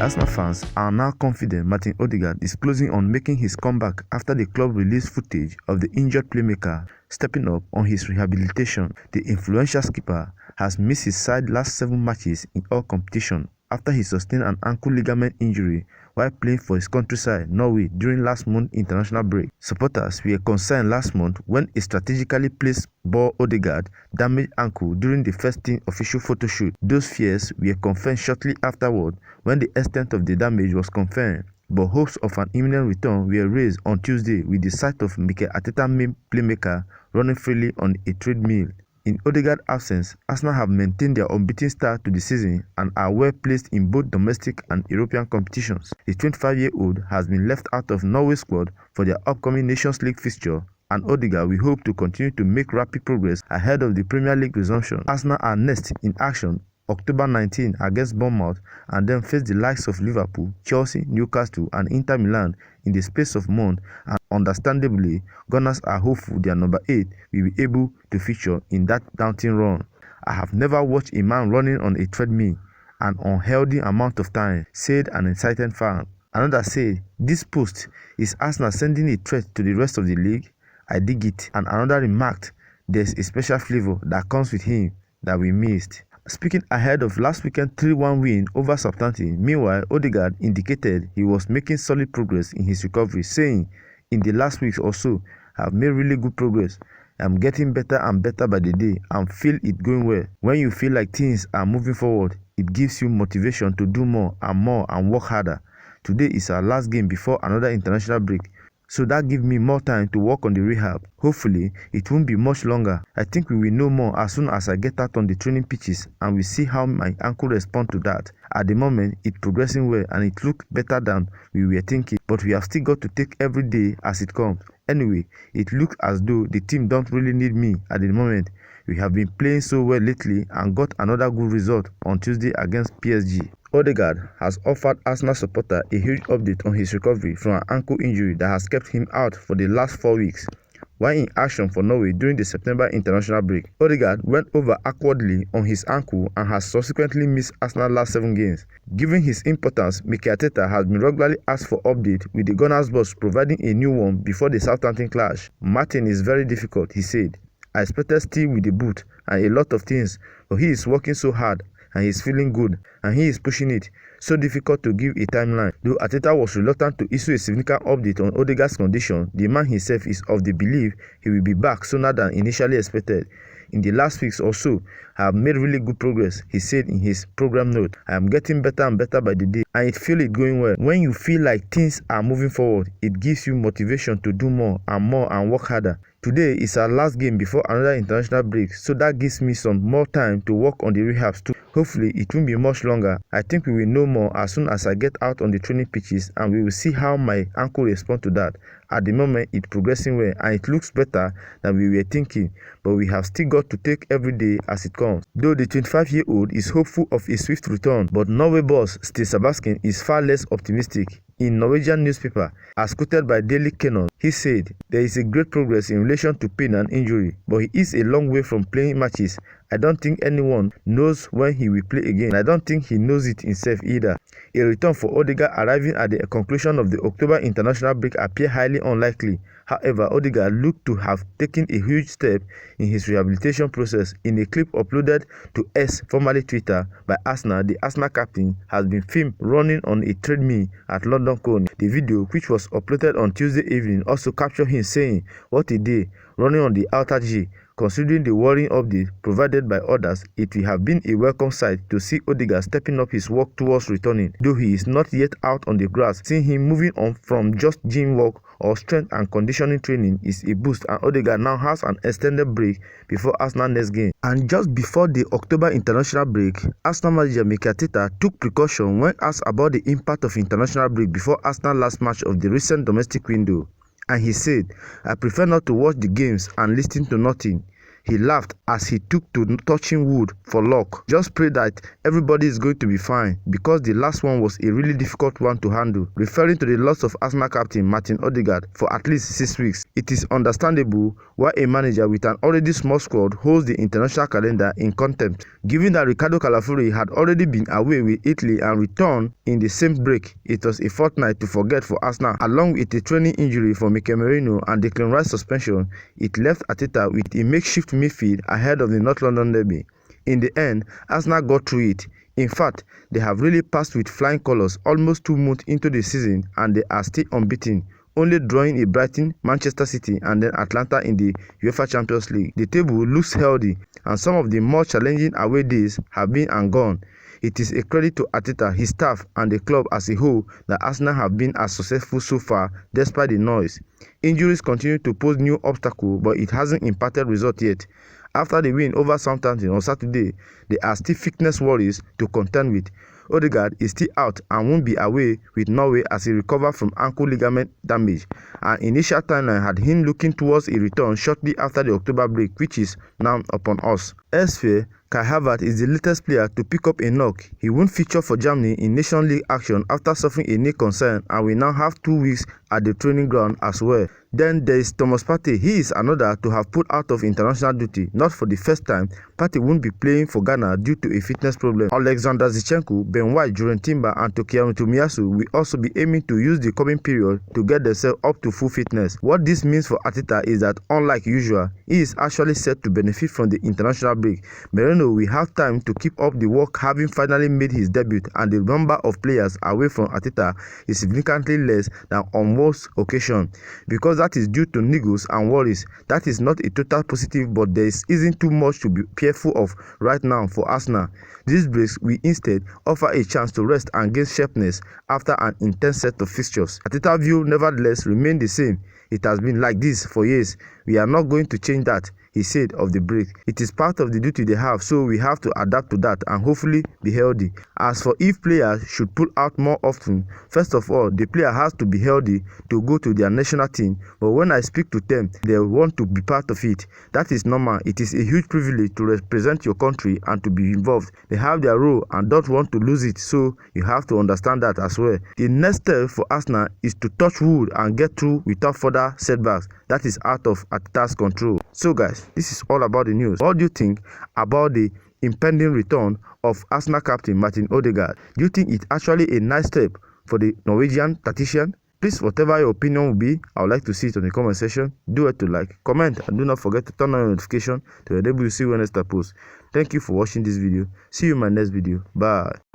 Arsenal fans are now confident Martin ODEGAARD is closing on making his comeback after the club released footage of the injured playmaker stepping up on his rehabilitation. The influential skipper has missed his side last 7 matches in all competitions after he sustained an ankle ligament injury while playing for his country side, Norway, during last month's international break. Supporters were concerned last month when a strategically placed ball ODEGAARD damaged ankle during the first team official photo shoot. Those fears were confirmed shortly afterward when the extent of the damage was confirmed, but hopes of an imminent return were raised on Tuesday with the sight of Mikel Arteta's main playmaker running freely on a treadmill. In ODEGAARD's absence, Arsenal have maintained their unbeaten start to the season and are well placed in both domestic and European competitions. The 25-year-old has been left out of Norway's squad for their upcoming Nations League fixture, and ODEGAARD will hope to continue to make rapid progress ahead of the Premier League resumption. Arsenal are next in action October 19 against Bournemouth and then face the likes of Liverpool, Chelsea, Newcastle and Inter Milan in the space of months, and understandably, Gunners are hopeful their number 8 will be able to feature in that daunting run. I have never watched a man running on a treadmill an unhealthy amount of time, said an excited fan. Another said, "This post is Arsenal sending a threat to the rest of the league? I dig it." And another remarked, "There's a special flavor that comes with him that we missed." Speaking ahead of last weekend's 3-1 win over Southampton, meanwhile, ODEGAARD indicated he was making solid progress in his recovery, saying, "In the last weeks or so, I have made really good progress. I'm getting better and better by the day and feel it going well. When you feel like things are moving forward, it gives you motivation to do more and work harder. Today is our last game before another international break, so that gives me more time to work on the rehab. Hopefully, it won't be much longer. I think we will know more as soon as I get out on the training pitches and we see how my ankle responds to that. At the moment, it's progressing well and it looks better than we were thinking, but we have still got to take every day as it comes. Anyway, it looks as though the team don't really need me at the moment. We have been playing so well lately and got another good result on Tuesday against PSG." ODEGAARD has offered Arsenal supporters a huge update on his recovery from an ankle injury that has kept him out for the last 4 weeks. While in action for Norway during the September international break, ODEGAARD went over awkwardly on his ankle and has subsequently missed Arsenal's last 7 games. Given his importance, Mikel Arteta has been regularly asked for updates, with the Gunners boss providing a new one before the Southampton clash. "Martin is very difficult," he said. "I expected still with the boot and a lot of things, but he is working so hard and he's feeling good and he is pushing it. So difficult to give a timeline." Though Arteta was reluctant to issue a significant update on ODEGAARD's condition, the man himself is of the belief he will be back sooner than initially expected. "In the last weeks or so, I have made really good progress," he said in his program note. "I am getting better and better by the day and it feels it going well. When you feel like things are moving forward, it gives you motivation to do more and work harder. Today is our last game before another international break, so that gives me some more time to work on the rehabs too. Hopefully, it won't be much longer. I think we will know more as soon as I get out on the training pitches and we will see how my ankle responds to that. At the moment, it's progressing well and it looks better than we were thinking, but we have still got to take every day as it comes." Though the 25-year-old is hopeful of a swift return, but Norway boss Steve Sebastian is far less optimistic. In Norwegian newspaper, as quoted by Daily Canon, he said, "There is a great progress in relation to pain and injury, but he is a long way from playing matches. I don't think anyone knows when he will play again. I don't think he knows it himself either." A return for ODEGAARD arriving at the conclusion of the October international break appears highly unlikely. However, ODEGAARD looked to have taken a huge step in his rehabilitation process. In a clip uploaded to X, formerly Twitter, by Arsenal, the Arsenal captain has been filmed running on a treadmill at London Colney. The video, which was uploaded on Tuesday evening, also captured him saying, "What a day, running on the outer G." Considering the worrying update provided by others, it will have been a welcome sight to see ODEGAARD stepping up his work towards returning. Though he is not yet out on the grass, seeing him moving on from just gym work or strength and conditioning training is a boost, and ODEGAARD now has an extended break before Arsenal's next game. And just before the October international break, Arsenal manager Mikel Arteta took precaution when asked about the impact of international break before Arsenal's last match of the recent domestic window. And he said, "I prefer not to watch the games and listen to nothing." He laughed as he took to touching wood for luck. Just pray that everybody is going to be fine because the last one was a really difficult one to handle. Referring to the loss of Arsenal captain Martin ODEGAARD for at least 6 weeks, it is understandable why a manager with an already small squad holds the international calendar in contempt. Given that Ricardo Calafuri had already been away with Italy and returned in the same break, it was a fortnight to forget for Arsenal. Along with a training injury for Mikel Merino and Declan Rice suspension, it left Arteta with a makeshift midfield ahead of the North London derby. In the end, Arsenal got through it. In fact, they have really passed with flying colours almost 2 months into the season and they are still unbeaten, only drawing a Brighton, Manchester City and then Atlanta in the UEFA Champions League. The table looks healthy and some of the more challenging away days have been and gone. It is a credit to Arteta, his staff and the club as a whole that Arsenal have been as successful so far despite the noise. Injuries continue to pose new obstacles, but it hasn't impacted results yet. After the win over Southampton on Saturday, there are still fitness worries to contend with. Odegaard is still out and won't be away with Norway as he recovers from ankle ligament damage. An initial timeline had him looking towards a return shortly after the October break, which is now upon us. Elsewhere, Kai Havertz is the latest player to pick up a knock. He won't feature for Germany in Nations League action after suffering a knee concern and will now have 2 weeks at the training ground as well. Then there is Thomas Partey. He is another to have pulled out of international duty. Not for the first time, Partey won't be playing for Ghana due to a fitness problem. Alexander Zinchenko, Ben White, Juren Timber and Takefusa Tomiyasu will also be aiming to use the coming period to get themselves up to full fitness. What this means for Arteta is that, unlike usual, he is actually set to benefit from the international break. Merino will have time to keep up the work, having finally made his debut, and the number of players away from Arteta is significantly less than on most occasions. Because that is due to niggles and worries. That is not a total positive, but there isn't too much to be fearful of right now for Arsenal. These breaks will instead offer a chance to rest and gain sharpness after an intense set of fixtures. Arteta's view nevertheless remains the same. It has been like this for years. We are not going to change that, he said of the break. It is part of the duty they have, so we have to adapt to that and hopefully be healthy. As for if players should pull out more often, first of all, the player has to be healthy to go to their national team, but when I speak to them, they want to be part of it. That is normal. It is a huge privilege to represent your country and to be involved. They have their role and don't want to lose it, so you have to understand that as well. The next step for Arsenal is to touch wood and get through without further setbacks. That is out of Arteta's control. So guys, this is all about the news. What do you think about the impending return of Arsenal captain Martin ODEGAARD? Do you think it's actually a nice step for the Norwegian tactician? Please, whatever your opinion will be, I would like to see it on the comment section. Do it to like, comment, and do not forget to turn on your notification to enable you see when next I post. Thank you for watching this video. See you in my next video. Bye.